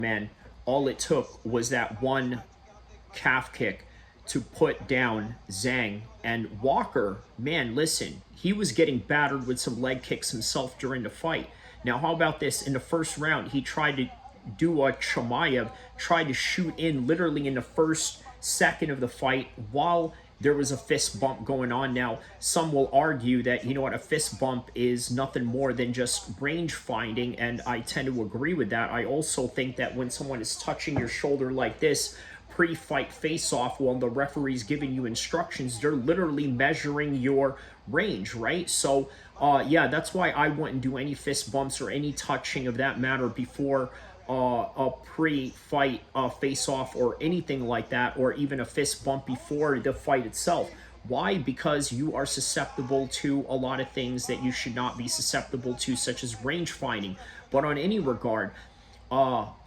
man, all it took was that one calf kick to put down Zhang. And Walker, man, listen, he was getting battered with some leg kicks himself during the fight. Now, how about this? In the first round, he tried to do a Chimaev, tried to shoot in literally in the first second of the fight while there was a fist bump going on. Now, some will argue that, you know what, a fist bump is nothing more than just range finding, and I tend to agree with that. I also think that when someone is touching your shoulder like this, pre-fight face-off, while the referee's giving you instructions, they're literally measuring your range, right? So, yeah, that's why I wouldn't do any fist bumps or any touching of that matter before a pre-fight face-off or anything like that, or even a fist bump before the fight itself. Why? Because you are susceptible to a lot of things that you should not be susceptible to, such as range finding. But on any regard,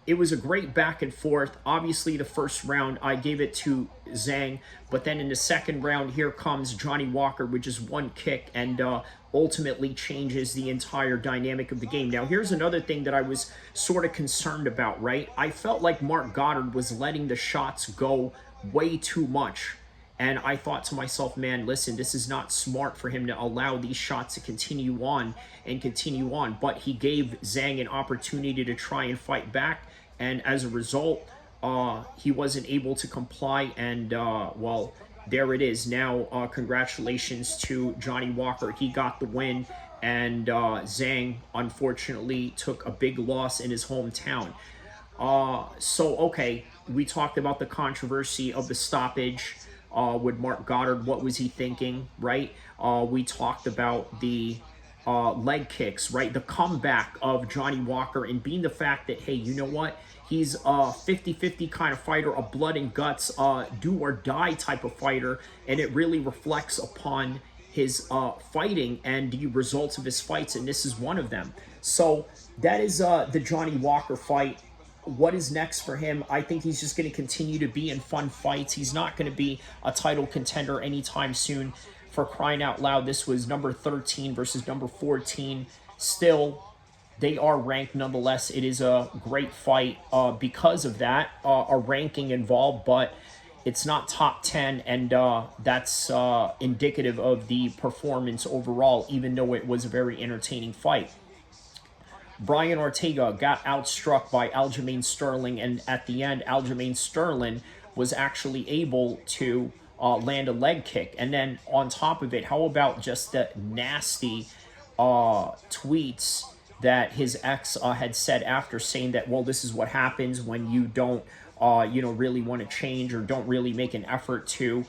it was a great back and forth. Obviously, the first round, I gave it to Zhang. But then in the second round, here comes Johnny Walker with just one kick and ultimately changes the entire dynamic of the game. Now, here's another thing that I was sort of concerned about, right? I felt like Marc Goddard was letting the shots go way too much. And I thought to myself, man, listen, this is not smart for him to allow these shots to continue on and continue on. But he gave Zhang an opportunity to try and fight back. And as a result, he wasn't able to comply. And, well, there it is. Now, congratulations to Johnny Walker. He got the win. And Zhang, unfortunately, took a big loss in his hometown. So, okay, we talked about the controversy of the stoppage with Marc Goddard. What was he thinking, right? We talked about the leg kicks, right? The comeback of Johnny Walker, and being the fact that, hey, you know what? He's a 50-50 kind of fighter, a blood and guts, do or die type of fighter, and it really reflects upon his fighting and the results of his fights, and this is one of them. So that is the Johnny Walker fight. What is next for him? I think he's just going to continue to be in fun fights. He's not going to be a title contender anytime soon. For crying out loud, this was number 13 versus number 14. Still, they are ranked nonetheless. It is a great fight because of that, a ranking involved, but it's not top 10, and that's indicative of the performance overall, even though it was a very entertaining fight. Brian Ortega got outstruck by Aljamain Sterling, and at the end, Aljamain Sterling was actually able to land a leg kick. And then on top of it, how about just the nasty tweets that his ex had said after, saying that, well, this is what happens when you don't really want to change, or don't really make an effort to,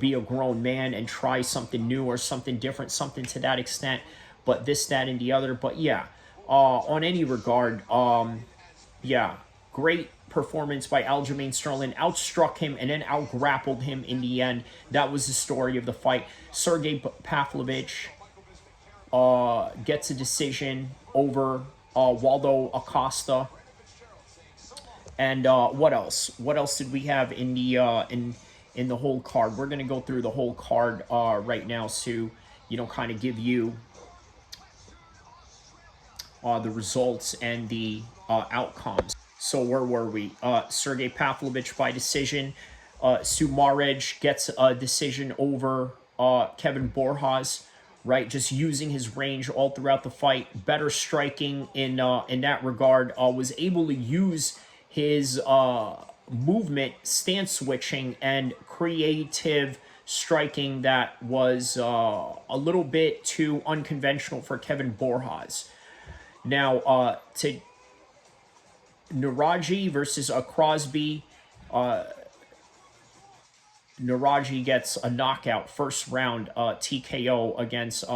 be a grown man and try something new or something different, something to that extent. But this, that, and the other. But yeah, on any regard, yeah, great performance by Aljamain Sterling. Outstruck him and then outgrappled him in the end. That was the story of the fight. Sergey Pavlovich gets a decision over Waldo Acosta. And what else? What else did we have in the in the whole card? We're gonna go through the whole card right now, to kind of give you the results and the outcomes. So where were we? Sergey Pavlovich by decision. Sumarez gets a decision over Kevin Borjas, right? Just using his range all throughout the fight. Better striking in that regard. Was able to use his movement, stance switching, and creative striking that was a little bit too unconventional for Kevin Borjas. Now, to Naraji versus Crosby. Naraji gets a knockout first round TKO against